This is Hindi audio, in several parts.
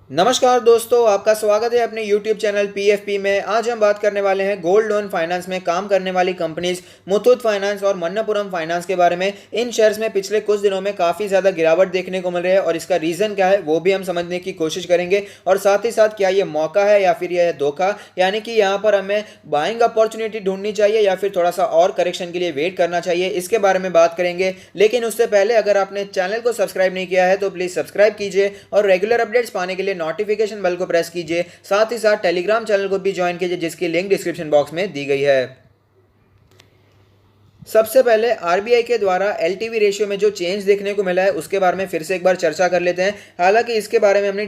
नमस्कार दोस्तों, आपका स्वागत है अपने YouTube चैनल PFP में। आज हम बात करने वाले हैं गोल्ड लोन फाइनेंस में काम करने वाली कंपनीज मुथूट फाइनेंस और मणप्पुरम फाइनेंस के बारे में। इन शेयर्स में पिछले कुछ दिनों में काफ़ी ज़्यादा गिरावट देखने को मिल रही है और इसका रीज़न क्या है वो भी हम समझने की कोशिश करेंगे। और साथ ही साथ क्या ये मौका है या फिर यह धोखा, यानी कि यहाँ पर हमें बाइंग अपॉर्चुनिटी ढूंढनी चाहिए या फिर थोड़ा सा और करेक्शन के लिए वेट करना चाहिए, इसके बारे में बात करेंगे। लेकिन उससे पहले अगर आपने चैनल को सब्सक्राइब नहीं किया है तो प्लीज़ सब्सक्राइब कीजिए और रेगुलर अपडेट्स पाने के लिए नोटिफिकेशन बेल को प्रेस कीजिए। साथ ही साथ टेलीग्राम चैनल को भी ज्वाइन कीजिए जिसकी लिंक डिस्क्रिप्शन बॉक्स में दी गई है। सबसे पहले आरबीआई के द्वारा एलटीवी रेशियो में जो चेंज देखने को मिला है उसके बारे में फिर से एक बार चर्चा कर लेते हैं। हालांकि इसके बारे में हमने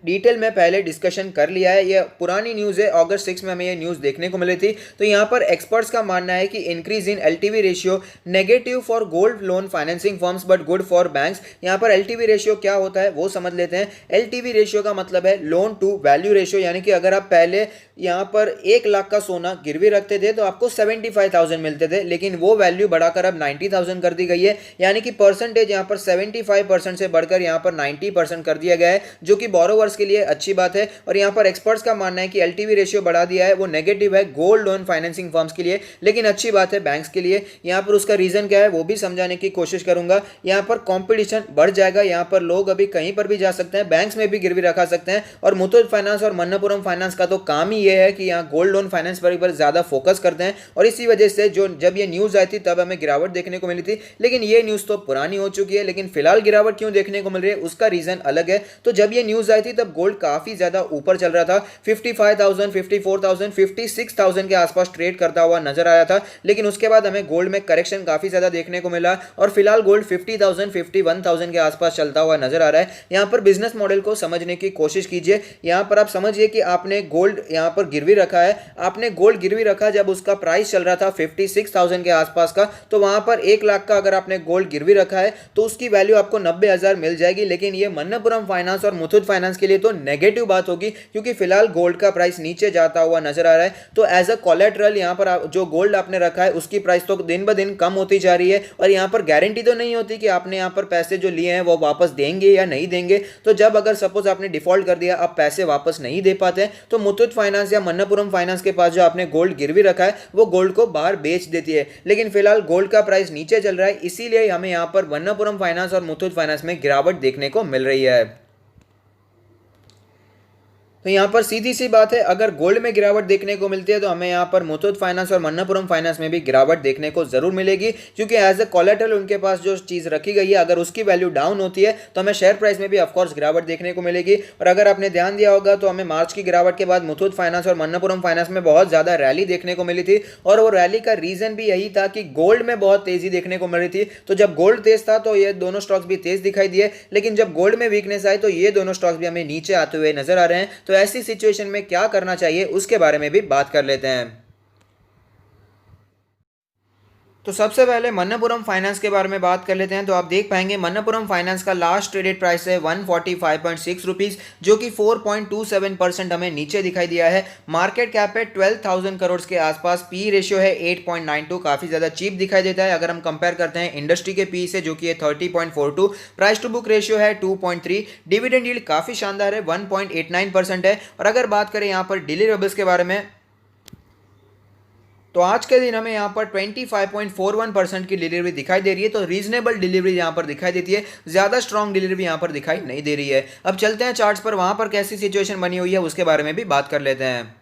डिटेल में पहले डिस्कशन कर लिया है। ये पुरानी न्यूज़ है, अगस्त 6 में हमें ये न्यूज़ देखने को मिली थी। तो यहाँ पर एक्सपर्ट्स का मानना है कि increase in LTV ratio negative for gold loan financing firms but good for banks. यहाँ पर एलटीवी रेशियो क्या होता है वो समझ लेते हैं। एलटीवी रेशियो का मतलब है लोन टू वैल्यू रेशियो, यानी कि अगर आप पहले यहाँ पर 1 लाख का सोना गिरवी रखते थे तो आपको 75,000 मिलते थे, लेकिन वो वैल्यू बढ़ाकर अब 90,000 कर दी गई है। यानी कि परसेंटेज यहाँ पर 75% से बढ़कर यहाँ पर 90% कर दिया गया है, जो कि बोरोवर्स के लिए अच्छी बात है। और यहाँ पर एक्सपर्ट्स का मानना है कि एलटीवी रेशियो बढ़ा दिया है वो नेगेटिव है गोल्ड लोन फाइनेंसिंग फर्म्स के लिए, लेकिन अच्छी बात है बैंक्स के लिए। यहाँ पर उसका रीजन क्या है वो भी समझाने की कोशिश करूंगा। यहाँ पर कंपटीशन बढ़ जाएगा, यहाँ पर लोग अभी कहीं पर भी जा सकते हैं, बैंक्स में भी गिरवी रखा सकते हैं। और मुथूट फाइनेंस और मणप्पुरम फाइनेंस का तो काम ही ये है कि यहाँ गोल्ड लोन फाइनेंस पर ज्यादा फोकस करते हैं। और इसी वजह से जब ये न्यूज आई थी तब हमें गिरावट देखने को मिली थी, लेकिन ये न्यूज तो पुरानी हो चुकी है। लेकिन फिलहाल गिरावट क्यों देखने को मिल रही है उसका रीजन अलग है। तो जब ये न्यूज आई थी तब गोल्ड काफी ज्यादा ऊपर चल रहा था, 55,000, 54,000, 56,000 के आसपास ट्रेड करता हुआ नजर आया था। लेकिन उसके बाद हमें गोल्ड में करेक्शन काफी ज्यादा देखने को मिला और फिलहाल गोल्ड 50,000, 51,000 के आसपास चलता हुआ नजर आ रहा है। यहाँ पर बिजनेस मॉडल को समझने की कोशिश कीजिए। यहाँ पर आप समझिए कि आपने गोल्ड यहाँ पर गिरवी रखा है, आपने गोल्ड गिरवी रखा जब उसका प्राइस चल रहा था 56,000 के आसपास का, तो वहां पर 1 लाख का अगर आपने गोल्ड गिरवी रखा है तो उसकी वैल्यू आपको 90,000 मिल जाएगी। लेकिन ये मणप्पुरम फाइनेंस और मुथूट फाइनेंस के लिए तो नेगेटिव बात होगी, क्योंकि फिलहाल गोल्ड का प्राइस नीचे जाता हुआ नजर आ रहा है। तो एज अ कोलेटरल यहाँ पर जो गोल्ड आपने रखा है उसकी प्राइस तो दिन ब दिन कम होती जा रही है और यहाँ पर गारंटी तो नहीं होती कि आपने यहाँ पर पैसे जो लिए हैं वो वापस देंगे या नहीं देंगे। तो जब अगर सपोज आपने डिफॉल्ट कर दिया, आप पैसे वापस नहीं दे पाते, तो मुथूट फाइनेंस या मणप्पुरम फाइनेंस के पास जो आपने गोल्ड गिरवी रखा है वो गोल्ड को बाहर बेच देती है। लेकिन फिलहाल गोल्ड का प्राइस नीचे चल रहा है, इसीलिए हमें यहाँ पर मणप्पुरम फाइनेंस और मुथूट फाइनेंस में गिरावट देखने को मिल रही है। तो यहाँ पर सीधी सी बात है, अगर गोल्ड में गिरावट देखने को मिलती है तो हमें यहाँ पर मुथूट फाइनेंस और मणप्पुरम फाइनेंस में भी गिरावट देखने को जरूर मिलेगी, क्योंकि एज ए कोलेटरल उनके पास जो चीज़ रखी गई है अगर उसकी वैल्यू डाउन होती है तो हमें शेयर प्राइस में भी ऑफकोर्स गिरावट देखने को मिलेगी। और अगर आपने ध्यान दिया होगा तो हमें मार्च की गिरावट के बाद मुथूट फाइनेंस और मणप्पुरम फाइनेंस में बहुत ज़्यादा रैली देखने को मिली थी और वो रैली का रीज़न भी यही था कि गोल्ड में बहुत तेज़ी देखने को मिल रही थी। तो जब गोल्ड तेज था तो ये दोनों स्टॉक्स भी तेज दिखाई दिए, लेकिन जब गोल्ड में वीकनेस आई तो ये दोनों स्टॉक्स भी हमें नीचे आते हुए नजर आ रहे हैं। तो ऐसी सिचुएशन में क्या करना चाहिए उसके बारे में भी बात कर लेते हैं। तो सबसे पहले मणप्पुरम फाइनेंस के बारे में बात कर लेते हैं। तो आप देख पाएंगे मणप्पुरम फाइनेंस का लास्ट ट्रेडेड प्राइस है 145.6 रुपीज़, जो कि 4.27% हमें नीचे दिखाई दिया है। मार्केट कैप है 12,000 करोड़ के आसपास, पी रेशियो है 8.92, काफ़ी ज़्यादा चीप दिखाई देता है अगर हम कंपेयर करते हैं इंडस्ट्री के पी से जो कि है 30.42। प्राइस टू बुक रेशियो है 2.3। डिविडेंड यील्ड काफ़ी शानदार है, 1.89% है। और अगर बात करें यहाँ पर डिलीवरेबल्स के बारे में, तो आज के दिन हमें यहाँ पर 25.41% की डिलीवरी दिखाई दे रही है। तो रीजनेबल डिलीवरी यहाँ पर दिखाई देती है, ज़्यादा स्ट्रॉन्ग डिलीवरी यहाँ पर दिखाई नहीं दे रही है। अब चलते हैं चार्ट्स पर, वहाँ पर कैसी सिचुएशन बनी हुई है उसके बारे में भी बात कर लेते हैं।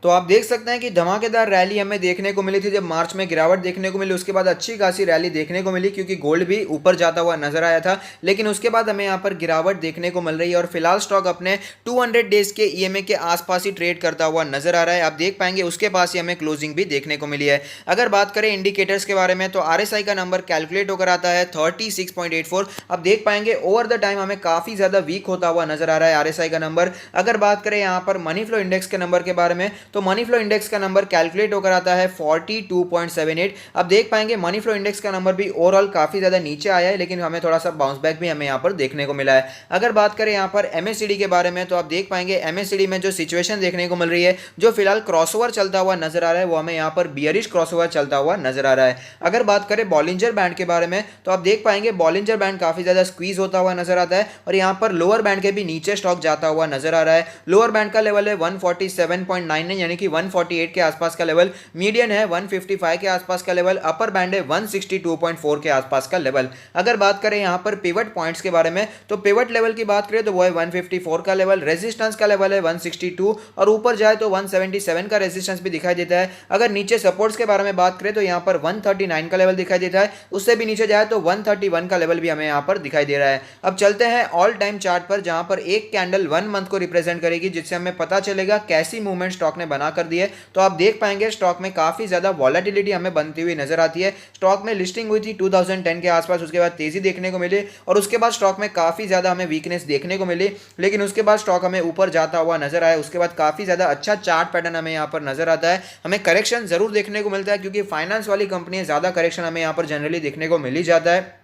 तो आप देख सकते हैं कि धमाकेदार रैली हमें देखने को मिली थी जब मार्च में गिरावट देखने को मिली, उसके बाद अच्छी खासी रैली देखने को मिली क्योंकि गोल्ड भी ऊपर जाता हुआ नजर आया था। लेकिन उसके बाद हमें यहाँ पर गिरावट देखने को मिल रही है और फिलहाल स्टॉक अपने 200 डेज के ईएमए के आसपास ही ट्रेड करता हुआ नजर आ रहा है। आप देख पाएंगे उसके पास ही हमें क्लोजिंग भी देखने को मिली है। अगर बात करें इंडिकेटर्स के बारे में तो आरएसआई का नंबर कैलकुलेट होकर आता है 36.84। आप देख पाएंगे ओवर द टाइम हमें काफी ज्यादा वीक होता हुआ नजर आ रहा है आरएसआई का नंबर। अगर बात करें यहाँ पर मनी फ्लो इंडेक्स के नंबर के बारे में तो मनी फ्लो इंडेक्स का नंबर कैलकुलेट होकर आता है 42.78। अब देख पाएंगे मनी फ्लो इंडेक्स का नंबर भी ओवरऑल काफी ज्यादा नीचे आया है, लेकिन हमें थोड़ा सा बाउंस बैक भी हमें यहाँ पर देखने को मिला है। अगर बात करें यहाँ पर एमएससीडी के बारे में, तो आप देख पाएंगे एमएससीडी में जो सिचुएशन देखने को मिल रही है, जो फिलहाल क्रॉसओवर चलता हुआ नजर आ रहा है, वो हमें यहाँ पर बियरिश क्रॉसओवर चलता हुआ नजर आ रहा है। अगर बात करें बॉलिंजर बैंड के बारे में, तो आप देख पाएंगे बॉलिंजर बैंड काफी ज्यादा स्क्वीज होता हुआ नजर आता है और यहाँ पर लोअर बैंड के भी नीचे स्टॉक जाता हुआ नजर आ रहा है। लोअर बैंड का लेवल है 147.99 यानी कि 148 के आसपास का लेवल, मीडियन है 155 के आसपास का लेवल, अपर बैंड है 162.4 के आसपास का लेवल। अगर बात करें यहाँ पर पिवट पॉइंट्स के बारे में, तो पिवट लेवल की बात करें तो वो है 154 का लेवल, रेजिस्टेंस का लेवल है 162 और ऊपर जाए तो 177 का रेजिस्टेंस भी दिखाई देता है। अगर नीचे सपोर्ट्स के बारे में बात करें तो यहाँ पर 139 का लेवल दिखाई देता है, उससे भी नीचे जाए तो 131 का लेवल भी हमें यहाँ पर दिखाई दे रहा है। अब चलते हैं ऑल टाइम चार्ट पर, जहां पर एक कैंडल 1 मंथ को रिप्रेजेंट करेगी, जिससे हमें पता चलेगा कैसी मूवमेंट स्टॉक ने बना कर दी है। तो आप देख पाएंगे स्टॉक में काफी ज्यादा वॉलेटिलिटी हमें बनती हुई नजर आती है। स्टॉक में लिस्टिंग हुई थी 2010 के आसपास, उसके बाद तेजी देखने को मिली और उसके बाद स्टॉक में काफी ज्यादा हमें वीकनेस देखने को मिली, लेकिन उसके बाद स्टॉक हमें ऊपर जाता हुआ नजर आया। उसके बाद काफी ज्यादा अच्छा चार्ट पैटर्न हमें यहाँ पर नजर आता है। हमें करेक्शन जरूर देखने को मिलता है, क्योंकि फाइनेंस वाली कंपनी ज्यादा करेक्शन हमें यहाँ पर जनरली देखने को मिल ही जाता है।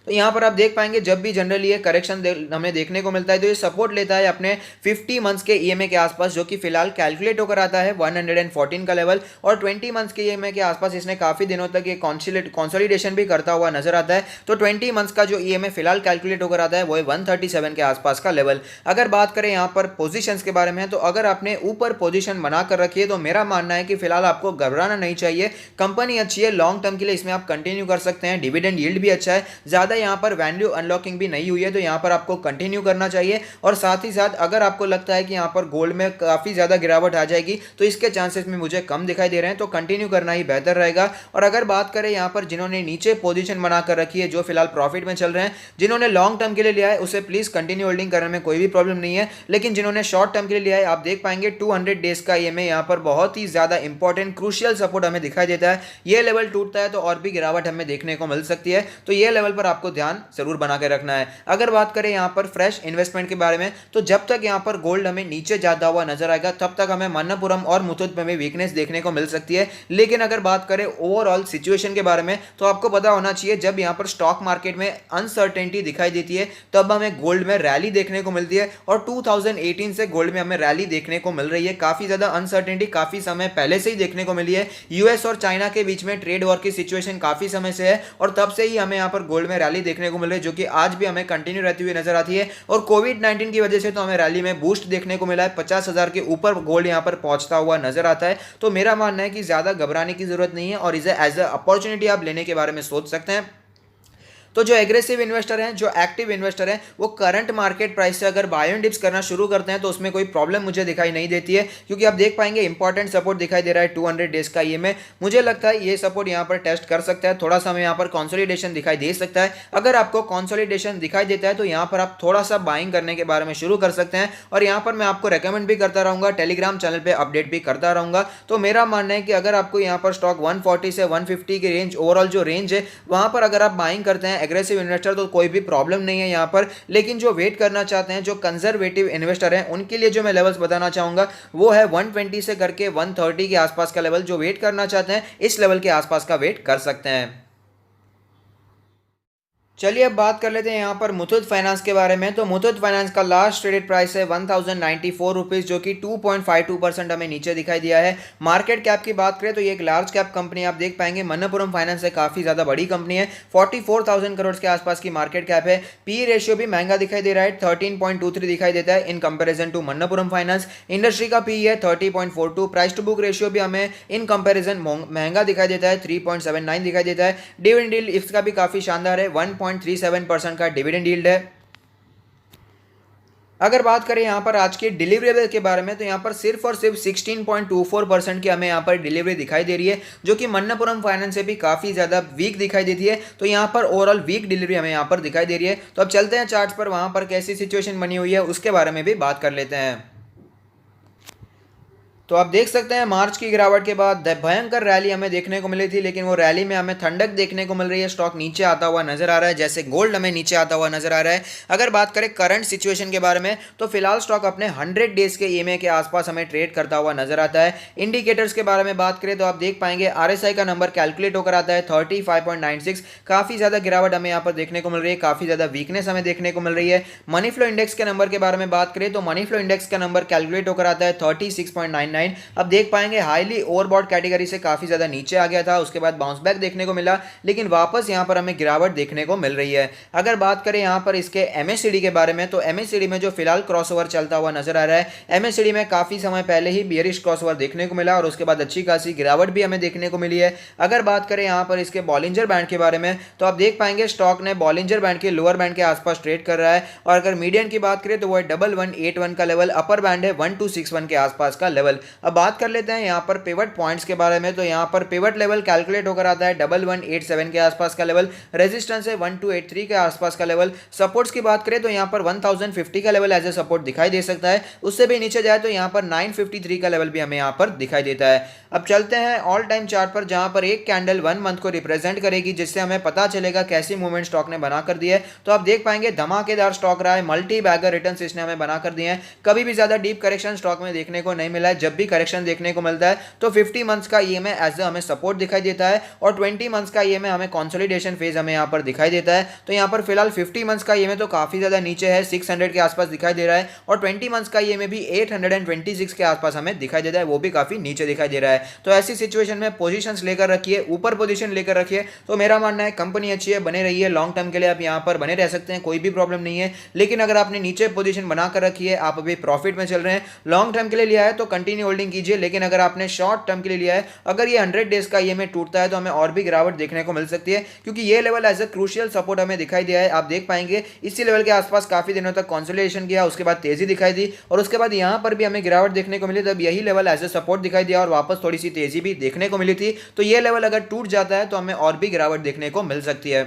तो यहाँ पर आप देख पाएंगे जब भी जनरली ये करेक्शन हमें देखने को मिलता है, तो ये सपोर्ट लेता है अपने 50 मंथ्स के ईएमए के आसपास, जो कि फिलहाल कैलकुलेट होकर आता है 114 का लेवल, और 20 मंथ्स के ईएमए के आसपास इसने काफी दिनों तक ये कंसोलिडेशन भी करता हुआ नजर आता है। तो 20 मंथ्स का जो ईएमए फिलहाल कैलकुलेट होकर आता है वो है 137 के आसपास का लेवल। अगर बात करें यहाँ पर पोजिशन के बारे में, तो अगर आपने ऊपर पोजिशन बनाकर रखी है तो मेरा मानना है कि फिलहाल आपको घबराना नहीं चाहिए। कंपनी अच्छी है, लॉन्ग टर्म के लिए इसमें आप कंटिन्यू कर सकते हैं, डिविडेंड यील्ड भी अच्छा है, ज्यादा यहाँ पर वैल्यू अनलॉकिंग भी नहीं हुई है, तो यहाँ पर आपको कंटिन्यू करना चाहिए। और साथ ही साथ अगर आपको लगता है कि यहाँ पर गोल्ड में काफी ज्यादा गिरावट आ जाएगी, तो इसके चांसेस में मुझे कम दिखाई दे रहे हैं, तो कंटिन्यू करना ही बेहतर रहेगा। और अगर बात करें यहाँ पर जिन्होंने नीचे पोजीशन बनाकर रखी है, जो फिलहाल प्रॉफिट में चल रहे हैं, जिन्होंने लॉन्ग टर्म के लिए लिया है उसे प्लीज कंटिन्यू होल्डिंग करने में कोई भी प्रॉब्लम नहीं है, लेकिन जिन्होंने शॉर्ट टर्म के लिए लिया है, आप देख पाएंगे 200 डेज का ईएमए यहाँ पर बहुत ही ज्यादा इंपॉर्टेंट क्रूशियल सपोर्ट हमें दिखाई देता है। ये लेवल टूटता है तो और भी गिरावट हमें देखने को मिल सकती है, तो ये लेवल पर आपको ध्यान जरूर बना के रखना है। अगर बात करें यहाँ पर फ्रेश इन्वेस्टमेंट के बारे में, तो जब तक यहाँ पर गोल्ड हमें नीचे जाता हुआ नजर आएगा, तब तक हमें मन्नपुरम और मुथूट में भी वीकनेस देखने को मिल सकती है। लेकिन अगर बात करें ओवरऑल सिचुएशन के बारे में, तो आपको पता होना चाहिए जब यहाँ पर स्टॉक मार्केट में अनसर्टेनिटी दिखाई देती है, तब हमें गोल्ड में रैली देखने को मिलती है। और 2018 से गोल्ड में हमें रैली देखने को मिल रही है। काफी ज्यादा अनसर्टेनिटी काफी समय पहले से ही देखने को मिली है। यूएस और चाइना के बीच में ट्रेड वॉर की सिचुएशन काफी समय से है, और तब से ही हमें यहाँ पर गोल्ड में रैली देखने को मिल रही है, जो कि आज भी हमें कंटिन्यू रहती हुई नजर आती है। और कोविड-19 की वजह से तो हमें रैली में बूस्ट देखने को मिला है, 50,000 के ऊपर गोल्ड यहां पर पहुंचता हुआ नजर आता है। तो मेरा मानना है कि ज्यादा घबराने की जरूरत नहीं है, और इसे एज अ अपॉर्चुनिटी आप लेने के बारे में सोच सकते हैं। तो जो एग्रेसिव इन्वेस्टर हैं, जो एक्टिव इन्वेस्टर हैं, वो करंट मार्केट प्राइस से अगर बाय एंड डिप्स करना शुरू करते हैं, तो उसमें कोई प्रॉब्लम मुझे दिखाई नहीं देती है, क्योंकि आप देख पाएंगे इंपॉर्टेंट सपोर्ट दिखाई दे रहा है 200 डेज का ईएमए। मुझे लगता है ये सपोर्ट यहाँ पर टेस्ट कर सकता है, थोड़ा सा हमें यहाँ पर कंसोलिडेशन दिखाई दे सकता है। अगर आपको कंसोलिडेशन दिखाई देता है, तो यहाँ पर आप थोड़ा सा बाइंग करने के बारे में शुरू कर सकते हैं। और यहाँ पर मैं आपको रेकमेंड भी करता रहूंगा, टेलीग्राम चैनल पर अपडेट भी करता रहूंगा। तो मेरा मानना है कि अगर आपको यहाँ पर स्टॉक 140 से 150 की रेंज, ओवरऑल जो रेंज है, वहां पर अगर आप बाइंग करते हैं एग्रेसिव इन्वेस्टर, तो कोई भी प्रॉब्लम नहीं है यहाँ पर। लेकिन जो वेट करना चाहते हैं, जो कंजर्वेटिव इन्वेस्टर हैं, उनके लिए जो मैं लेवल्स बताना चाहूंगा वो है 120 से करके 130 के आसपास का लेवल। जो वेट करना चाहते हैं इस लेवल के आसपास का वेट कर सकते हैं। चलिए अब बात कर लेते हैं यहाँ पर मुथूट फाइनेंस के बारे में। तो मुथूट फाइनेंस का लास्ट ट्रेडेड प्राइस है 1094 रुपीज़, जो कि 2.52% हमें नीचे दिखाई दिया है। मार्केट कैप की बात करें तो ये एक लार्ज कैप कंपनी, आप देख पाएंगे मन्नपुरम फाइनेंस है, काफ़ी ज़्यादा बड़ी कंपनी है, 44,000 करोड़ के आसपास की मार्केट कैप है। पी रेशियो भी महंगा दिखाई दे रहा है, 13.23 दिखाई देता है in comparison to Manappuram finance. Industry का पी है 30.42, प्राइस टू बुक रेशियो भी हमें इन कंपेरिजन महंगा दिखाई देता है, 3.79 दिखाई देता है। डिविडेंड यील्ड इसका भी काफ़ी शानदार है, 1.37% का डिविडेंड यील्ड है। अगर बात करें यहाँ पर आज के डिलीवरेबल के बारे में, तो यहाँ पर सिर्फ और सिर्फ 16.24% की हमें यहाँ पर डिलीवरी दिखाई दे रही है, जो कि मन्नपुरम फाइनेंस से भी काफ़ी ज़्यादा वीक दिखाई देती है। तो यहाँ पर ओवरऑल वीक डिलीवरी हमें यहाँ पर दिखाई दे रही है। तो अब चलते हैं चार्ट्स पर, वहाँ पर कैसी सिचुएशन बनी हुई है उसके बारे में भी बात कर लेते हैं। तो आप देख सकते हैं मार्च की गिरावट के बाद भयंकर रैली हमें देखने को मिली थी, लेकिन वो रैली में हमें ठंडक देखने को मिल रही है। स्टॉक नीचे आता हुआ नजर आ रहा है, जैसे गोल्ड हमें नीचे आता हुआ नजर आ रहा है। अगर बात करें करंट सिचुएशन के बारे में, तो फिलहाल स्टॉक अपने 100 डेज के ईएमए के आसपास हमें ट्रेड करता हुआ नजर आता है। इंडिकेटर्स के बारे में बात करें तो आप देख पाएंगे आरएसआई का नंबर कैलकुलेट होकर आता है 35.96। काफी ज्यादा गिरावट हमें यहाँ पर देखने को मिल रही है, काफी ज्यादा वीकनेस हमें देखने को मिल रही है। मनी फ्लो इंडेक्स के नंबर के बारे में बात करें तो मनी फ्लो इंडेक्स का नंबर कैलकुलेट होकर आता है 36.99। अब देख पाएंगे हाईली ओवरबॉट कैटेगरी से काफी ज्यादा नीचे आ गया था, उसके बाद बाउंस बैक देखने को मिला, लेकिन वापस यहां पर हमें गिरावट देखने को मिल रही है। अगर बात करें यहां पर इसके एमएससीडी के बारे में, तो एमएससीडी में जो फिलहाल क्रॉसओवर चलता हुआ नजर आ रहा है, एमएससीडी में काफी समय पहले ही बियरिश क्रॉसओवर देखने को मिला और उसके बाद अच्छी खासी गिरावट भी हमें देखने को मिली है। अगर बात करें यहां पर इसके बॉलिंजर बैंड के बारे में, तो आप देख पाएंगे स्टॉक ने बॉलिंजर बैंड के लोअर बैंड के आसपास ट्रेड कर रहा है, और अगर मीडियन की बात करें तो वो 1181 का लेवल, अपर बैंड है 1261 के आसपास का लेवल। अब बात कर लेते हैं यहां पर पिवट पॉइंट्स के बारे में, तो यहां पर पिवट लेवल कैलकुलेट होकर आता है 1187 के आसपास का लेवल, रेजिस्टेंस है 1283 के आसपास का लेवल। सपोर्ट्स की बात करें तो यहां पर 1050 का लेवल एज ए सपोर्ट दिखाई दे सकता है, उससे भी नीचे जाए तो यहां पर 953 का लेवल भी हमें यहां पर दिखाई देता है। अब चलते हैं ऑल टाइम चार्ट पर, जहां पर एक कैंडल 1 मंथ को रिप्रेजेंट करेगी, जिससे हमें पता चलेगा कैसी मूवमेंट स्टॉक ने बना कर दी है। तो आप देख पाएंगे धमाकेदार स्टॉक रहा है, मल्टी बैगर रिटर्न्स इसने हमें बना कर दिए हैं। कभी भी ज्यादा डीप करेक्शन स्टॉक में देखने को नहीं मिला है। जब भी करेक्शन देखने को मिलता है तो 50 मंथ्स का ईएमए एज हमें सपोर्ट दिखाई देता है, और 20 मंथ्स का ईएमए हमें कंसोलिडेशन फेज हमें यहां पर दिखाई देता है। तो यहां पर फिलहाल 50 मंथ्स का ईएमए तो काफी ज्यादा नीचे है, 600 के आसपास दिखाई दे रहा है, और 20 मंथ्स का ईएमए भी 826 के आसपास हमें दिखाई देता है, वो भी काफी नीचे दिखाई दे रहा है। तो ऐसी सिचुएशन में पोजीशंस लेकर रखिए, ऊपर पोजीशन लेकर रखिए। तो मेरा मानना है कंपनी अच्छी है, बने रहिए, लॉन्ग टर्म के लिए आप यहां पर बने रह सकते हैं, कोई भी प्रॉब्लम नहीं है। लेकिन अगर आपने नीचे पोजीशन बनाकर रखी है, आप अभी प्रॉफिट में चल रहे हैं, लॉन्ग टर्म के लिए लिया है तो कंटिन्यू होल्डिंग कीजिए। लेकिन अगर आपने शॉर्ट टर्म के लिए लिया है, अगर ये 100 डेज का ईएमए टूटता है तो हमें और भी गिरावट देखने को मिल सकती है, क्योंकि ये level as a crucial support हमें दिखाई दिया है। आप देख पाएंगे इसी लेवल के आसपास काफी दिनों तक कंसोलिडेशन किया, उसके बाद तेजी दिखाई दी, और उसके बाद यहां पर भी हमें गिरावट देखने को मिली, तब यही लेवल एज ए सपोर्ट दिखाई दिया और वापस थोड़ी सी तेजी भी देखने को मिली थी। तो ये लेवल अगर टूट जाता है तो हमें और भी गिरावट देखने को मिल सकती है।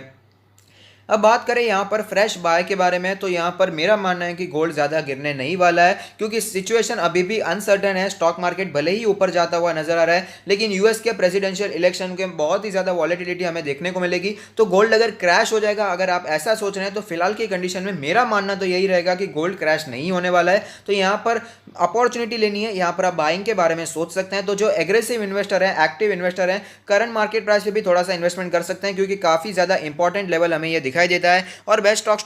अब बात करें यहाँ पर फ्रेश बाय के बारे में, तो यहाँ पर मेरा मानना है कि गोल्ड ज़्यादा गिरने नहीं वाला है, क्योंकि सिचुएशन अभी भी अनसर्टन है। स्टॉक मार्केट भले ही ऊपर जाता हुआ नजर आ रहा है, लेकिन यूएस के प्रेसिडेंशियल इलेक्शन के बहुत ही ज़्यादा वॉलेटिलिटी हमें देखने को मिलेगी। तो गोल्ड अगर क्रैश हो जाएगा, अगर आप ऐसा सोच रहे हैं, तो फिलहाल की कंडीशन में मेरा मानना तो यही रहेगा कि गोल्ड क्रैश नहीं होने वाला है। तो यहाँ पर अपॉर्चुनिटी लेनी है, यहाँ पर आप बाइंग के बारे में सोच सकते हैं। तो जो एग्रेसिव इन्वेस्टर है, एक्टिव इन्वेस्टर है, करंट मार्केट प्राइस पे भी थोड़ा सा इन्वेस्टमेंट कर सकते हैं, क्योंकि काफ़ी ज़्यादा इंपॉर्टेंट लेवल हमें ये दिखाई देता है। और best stocks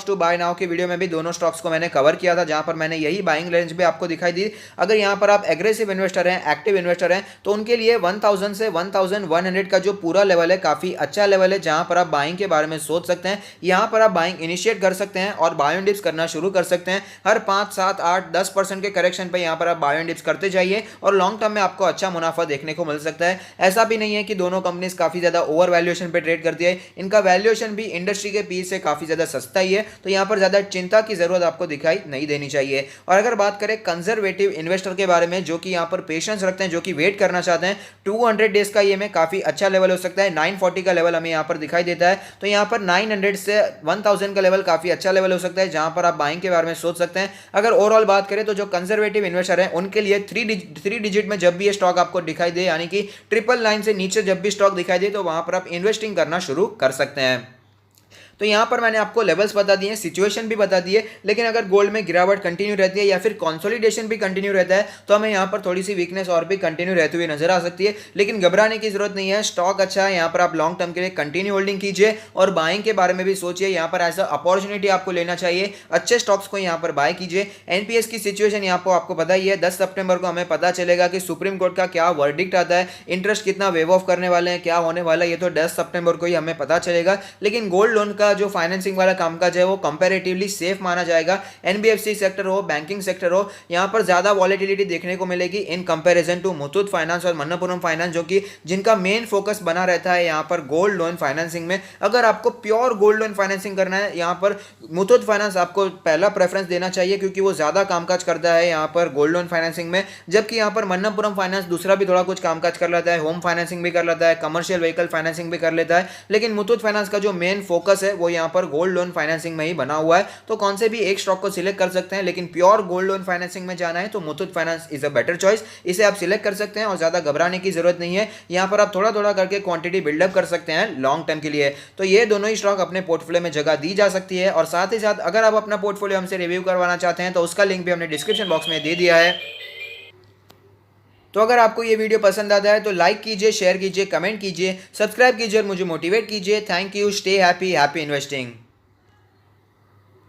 to buy now की वीडियो में भी दोनों स्टॉक्स को मैंने कवर किया था, जहां पर मैंने यही बाइंग रेंज भी आपको दिखाई दी। अगर यहां पर आप एग्रेसिव इन्वेस्टर हैं, एक्टिव इन्वेस्टर हैं, तो उनके लिए 1000 से 1100 का जो पूरा लेवल है काफी अच्छा लेवल है, जहां पर आप बाइंग के बारे में सोच सकते हैं। यहां पर आप बाइंग इनिशिएट कर सकते हैं और बाय एंड डिप्स करना शुरू कर सकते हैं। हर 5, 7, 8, 10% के करेक्शन पर यहां पर आप बाय एंड डिप्स करते जाइए, और लॉन्ग टर्म में आपको अच्छा मुनाफा देखने को मिल सकता है। ऐसा भी नहीं है कि दोनों कंपनीज काफी ज्यादा ओवर वैल्यूएशन पे ट्रेड करती है, इनका वैल्यूएशन भी इंडस्ट्री के पी से काफी ज्यादा सस्ता ही है। तो यहां पर ज्यादा चिंता की जरूरत आपको दिखाई नहीं देनी चाहिए। और अगर बात करें कंजर्वेटिव इन्वेस्टर के बारे में, जो कि यहां पर पेशेंस रखते हैं, जो कि वेट करना चाहते हैं, 200 डेज का ये में काफी अच्छा लेवल हो सकता है। 940 का लेवल हमें यहां पर दिखाई देता है। तो यहां पर 900 से 1000 का लेवल काफी अच्छा लेवल हो सकता है, जहां पर आप बाइंग के बारे में सोच सकते हैं। अगर ओवरऑल बात करें तो जो कंजर्वेटिव इन्वेस्टर है, उनके लिए 3 डिजिट में जब भी ये स्टॉक आपको दिखाई दे, यानी कि 999 से नीचे जब भी स्टॉक दिखाई दे, तो वहां पर आप इन्वेस्टिंग करना शुरू कर सकते हैं। तो यहां पर मैंने आपको लेवल्स बता दिए, सिचुएशन भी बता दिए। लेकिन अगर गोल्ड में गिरावट कंटिन्यू रहती है या फिर कंसोलिडेशन भी कंटिन्यू रहता है, तो हमें यहां पर थोड़ी सी वीकनेस और भी कंटिन्यू रहती हुई नजर आ सकती है। लेकिन घबराने की जरूरत नहीं है, स्टॉक अच्छा है, यहां पर आप लॉन्ग टर्म के लिए कंटिन्यू होल्डिंग कीजिए और बाइंग के बारे में भी सोचिए। यहां पर एज अपॉर्चुनिटी आपको लेना चाहिए, अच्छे स्टॉक्स को यहां पर बाय कीजिए। एनपीएस की सिचुएशन यहां पर आपको पता ही है, 10 सितंबर को हमें पता चलेगा कि सुप्रीम कोर्ट का क्या वर्डिक्ट आता है, इंटरेस्ट कितना वेव ऑफ करने वाले हैं, क्या होने वाला है, ये तो 10 सितंबर को ही हमें पता चलेगा। लेकिन गोल्ड लोन का जो फाइनेंसिंग कामकाज है वो कंपैरेटिवली सेफ माना जाएगा। एनबीएफसी सेक्टर हो, बैंकिंग सेक्टर हो, यहां पर ज्यादा वॉलेटिलिटी देखने को मिलेगी in comparison to Muthoot finance और मनप्पुरम फाइनेंस, जो कि जिनका मेन फोकस बना रहता है यहां पर गोल्ड लोन फाइनेंसिंग में। अगर आपको प्योर गोल्ड लोन फाइनेंसिंग करना है, यहां पर मुथूट फाइनेंस आपको पहला प्रेफरेंस देना चाहिए, क्योंकि वो ज्यादा कामकाज करता है यहां पर गोल्ड लोन फाइनेंसिंग में। जबकि यहां पर मनप्पुरम फाइनेंस दूसरा भी थोड़ा कुछ कामकाज कर लेता है, होम फाइनेंसिंग भी कर लेता है, कमर्शियल व्हीकल फाइनेंसिंग भी कर लेता है। लेकिन मुथूट फाइनेंस का जो मेन फोकस है वो यहाँ पर गोल्ड लोन फाइनेंसिंग में ही बना हुआ है। तो कौन से भी एक स्टॉक को सिलेक्ट कर सकते हैं, लेकिन प्योर गोल्ड लोन फाइनेंसिंग में जाना है तो Muthoot finance is a better choice. इसे आप सिलेक्ट कर सकते हैं और ज़्यादा घबराने की जरूरत नहीं है। यहाँ पर आप थोड़ा थोड़ा करके क्वांटिटी बिल्डअप कर सकते हैं लॉन्ग टर्म के लिए। तो ये दोनों ही स्टॉक अपने पोर्टफोलियो में जगह दी जा सकती है। और साथ ही साथ अगर आप अपना पोर्टफोलियो हमसे रिव्यू करवाना चाहते हैं तो उसका लिंक भी हमने डिस्क्रिप्शन बॉक्स में दे दिया है। तो अगर आपको ये वीडियो पसंद आता है तो लाइक कीजिए, शेयर कीजिए, कमेंट कीजिए, सब्सक्राइब कीजिए और मुझे मोटिवेट कीजिए। Thank you, stay happy, happy investing.